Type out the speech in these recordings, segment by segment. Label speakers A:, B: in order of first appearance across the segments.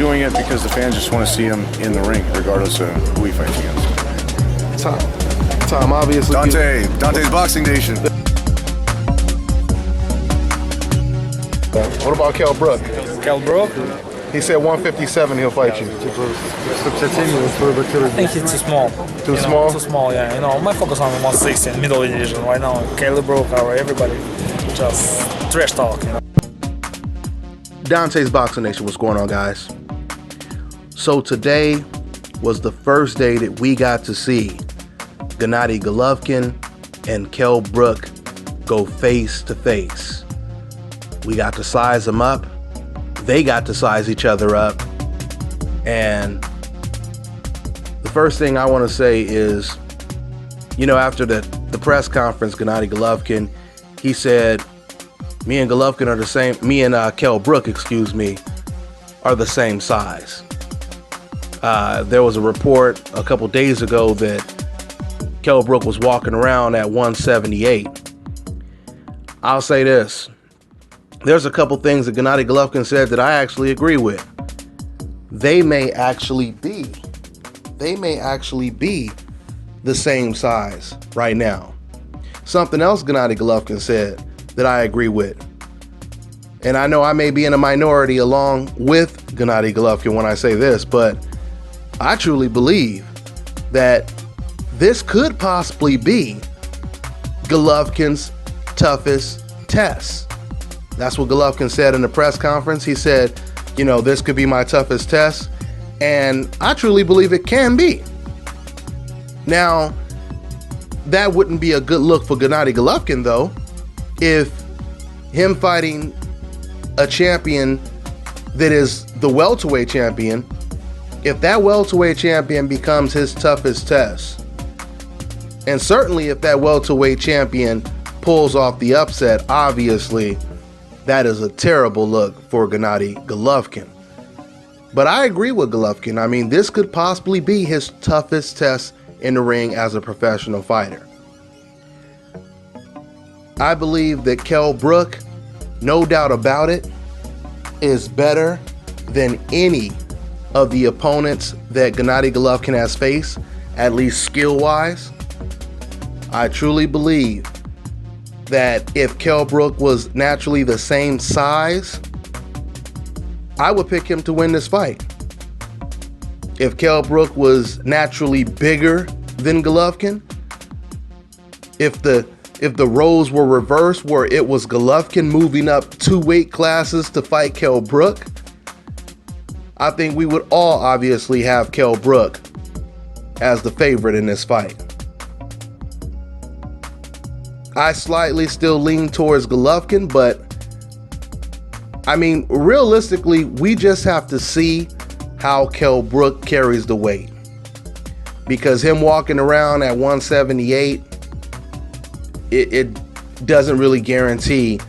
A: doing it because the fans just want to see him in the ring, regardless of who he fights against.
B: Tom, obviously.
A: Dante's Boxing Nation.
B: What about Kell Brook?
C: Kell Brook?
B: He said 157 he'll fight you.
C: I think it's too small.
B: Too small?
C: Too small, yeah. You know, my focus on 160 middle division right now. Kell Brook, everybody just trash talk, you know.
B: Dante's Boxing Nation, what's going on, guys? So today was the first day that we got to see Gennady Golovkin and Kell Brook go face to face. We got to size them up. They got to size each other up. And the first thing I want to say is, you know, after the press conference, Gennady Golovkin, he said, me and Golovkin are the same, me and Kell Brook, excuse me, are the same size. There was a report a couple days ago that Kell Brook was walking around at 178. I'll say this. There's a couple things that Gennady Golovkin said that I actually agree with. They may actually be the same size right now. Something else Gennady Golovkin said that I agree with. And I know I may be in a minority along with Gennady Golovkin when I say this, but I truly believe that this could possibly be Golovkin's toughest test. That's what Golovkin said in the press conference. He said, you know, this could be my toughest test. And I truly believe it can be. Now, that wouldn't be a good look for Gennady Golovkin, though, if him fighting a champion that is the welterweight champion, if that welterweight champion becomes his toughest test, and certainly if that welterweight champion pulls off the upset, obviously, that is a terrible look for Gennady Golovkin. But I agree with Golovkin. I mean, this could possibly be his toughest test in the ring as a professional fighter. I believe that Kell Brook, no doubt about it, is better than any of the opponents that Gennady Golovkin has faced, at least skill-wise. I truly believe that if Kell Brook was naturally the same size, I would pick him to win this fight. If Kell Brook was naturally bigger than Golovkin, if the roles were reversed, where it was Golovkin moving up 2 weight classes to fight Kell Brook, I think we would all obviously have Kell Brook as the favorite in this fight. I slightly still lean towards Golovkin, but I mean, realistically, we just have to see how Kell Brook carries the weight. Because him walking around at 178, it doesn't really guarantee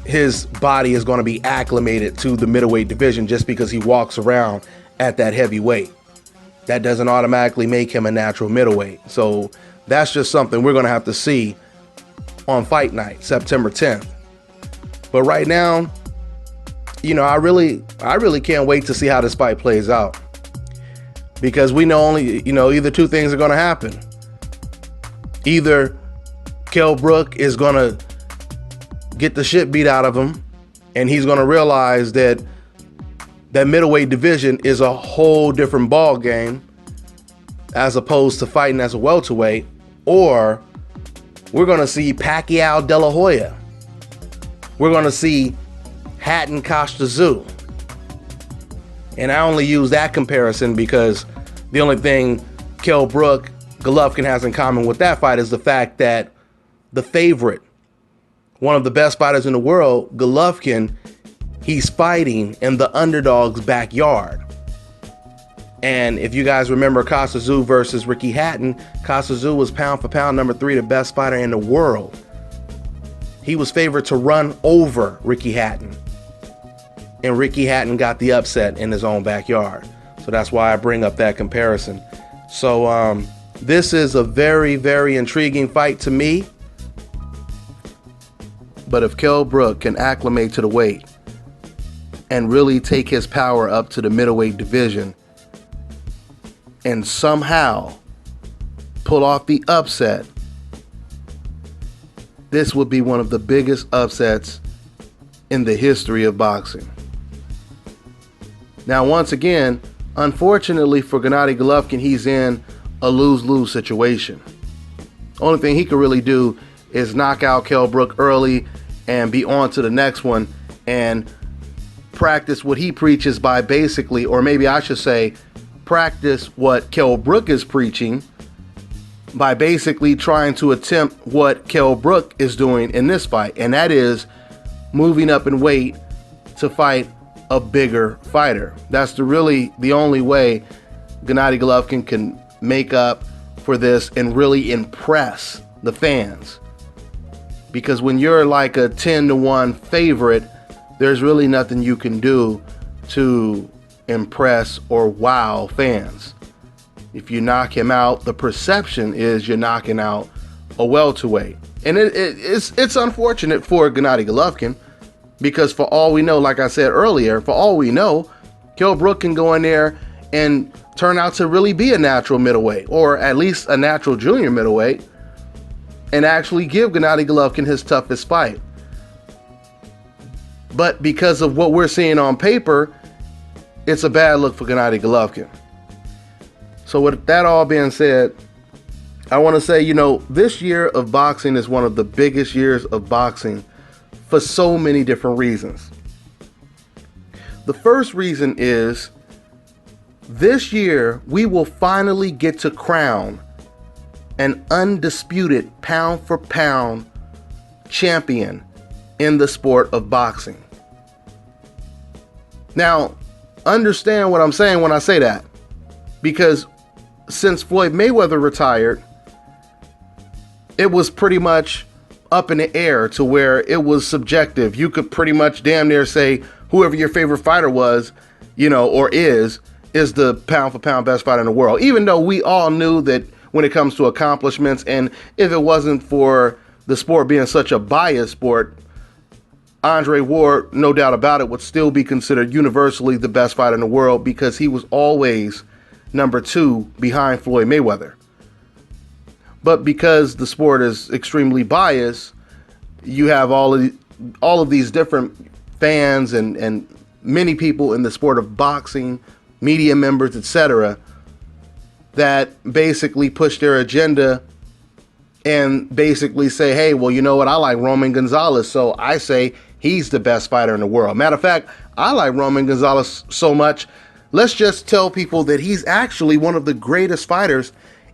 B: his body is going to be acclimated to the middleweight division just because he walks around at that heavy weight. That doesn't automatically make him a natural middleweight. So that's just something we're going to have to see on fight night, September 10th. But right now, you know, I really can't wait to see how this fight plays out. Because we know only, you know, either two things are going to happen. Either Kell Brook is going to get the shit beat out of him, and he's going to realize that that middleweight division is a whole different ball game as opposed to fighting as a welterweight, or we're going to see Pacquiao De La Hoya. We're going to see Hatton Kostazoo. And I only use that comparison because the only thing Kell Brook, Golovkin has in common with that fight is the fact that the favorite, one of the best fighters in the world, Golovkin, he's fighting in the underdog's backyard. And if you guys remember Kostazoo versus Ricky Hatton, Kostazoo was pound for pound number 3, the best fighter in the world. He was favored to run over Ricky Hatton. And Ricky Hatton got the upset in his own backyard. So that's why I bring up that comparison. So this is a very, very intriguing fight to me. But if Kell Brook can acclimate to the weight, and really take his power up to the middleweight division and somehow pull off the upset, this would be one of the biggest upsets in the history of boxing. Now, once again, unfortunately for Gennady Golovkin, he's in a lose-lose situation. Only thing he could really do is knock out Kell Brook early and be on to the next one and practice what he preaches by basically, or maybe I should say, practice what Kell Brook is preaching by basically trying to attempt what Kell Brook is doing in this fight, and that is moving up in weight to fight a bigger fighter. That's really the only way Gennady Golovkin can make up for this and really impress the fans. Because when you're like a 10-1 favorite, there's really nothing you can do to impress or wow fans. If you knock him out, the perception is you're knocking out a welterweight. And it's unfortunate for Gennady Golovkin, because for all we know, like I said earlier, for all we know, Kell Brook can go in there and turn out to really be a natural middleweight, or at least a natural junior middleweight, and actually give Gennady Golovkin his toughest fight. But because of what we're seeing on paper, it's a bad look for Gennady Golovkin. So with that all being said, I want to say, this year of boxing is one of the biggest years of boxing for so many different reasons. The first reason is this year we will finally get to crown an undisputed pound for pound champion in the sport of boxing. Now, understand what I'm saying when I say that, because since Floyd Mayweather retired, it was pretty much up in the air to where it was subjective. You could pretty much damn near say whoever your favorite fighter was, or is the pound for pound best fighter in the world. Even though we all knew that when it comes to accomplishments, and if it wasn't for the sport being such a biased sport, Andre Ward, no doubt about it, would still be considered universally the best fighter in the world, because he was always number 2 behind Floyd Mayweather. But because the sport is extremely biased, you have all of these different fans and many people in the sport of boxing, media members, etc., that basically push their agenda and basically say, hey, well, you know what? I like Roman Gonzalez, so I say he's the best fighter in the world. Matter of fact, I like Roman Gonzalez so much, let's just tell people that he's actually one of the greatest fighters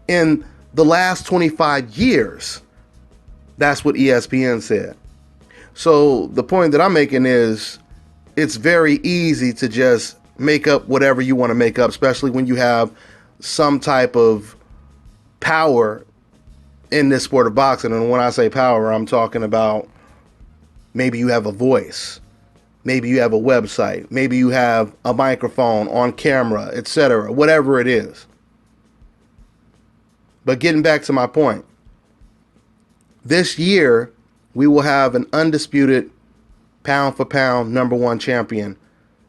B: in the last 25 years. That's what ESPN said. So the point that I'm making is it's very easy to just make up whatever you want to make up, especially when you have some type of power in this sport of boxing. And when I say power, I'm talking about maybe you have a voice, maybe you have a website, maybe you have a microphone on camera, etc., whatever it is. But getting back to my point, this year we will have an undisputed pound for pound #1 champion,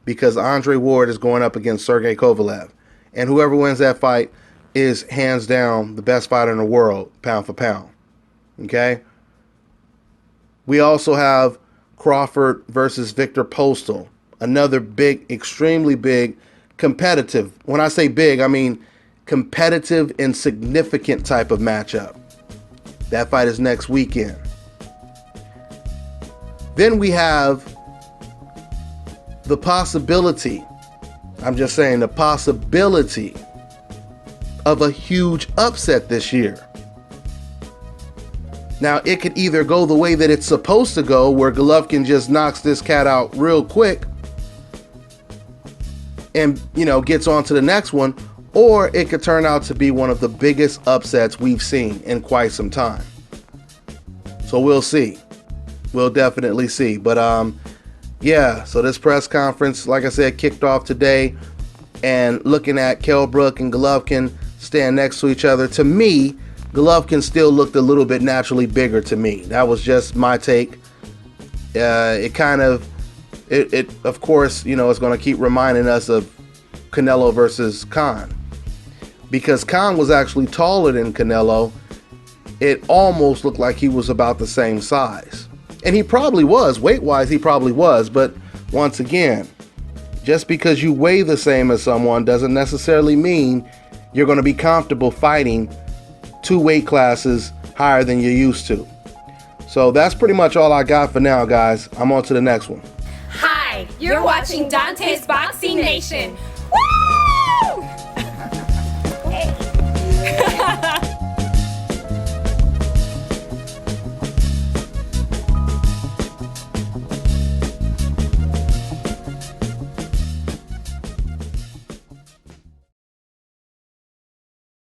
B: because Andre Ward is going up against Sergey Kovalev. And whoever wins that fight is hands down the best fighter in the world, pound for pound. Okay? We also have Crawford versus Victor Postal, another big, extremely big, competitive. When I say big, I mean competitive and significant type of matchup. That fight is next weekend. Then we have the possibility, I'm just saying, the possibility of a huge upset this year. Now, it could either go the way that it's supposed to go, where Golovkin just knocks this cat out real quick and, gets on to the next one, or it could turn out to be one of the biggest upsets we've seen in quite some time. So we'll see. We'll definitely see. But yeah, so this press conference, like I said, kicked off today, and looking at Kell Brook and Golovkin stand next to each other, to me, Golovkin still looked a little bit naturally bigger to me. That was just my take. It it of course, you know, it's going to keep reminding us of Canelo versus Khan. Because Khan was actually taller than Canelo, it almost looked like he was about the same size. And he probably was, weight-wise he probably was, but once again, just because you weigh the same as someone doesn't necessarily mean you're going to be comfortable fighting 2 weight classes higher than you're used to. So that's pretty much all I got for now, guys. I'm on to the next one.
D: Hi, you're watching Dante's Boxing Nation.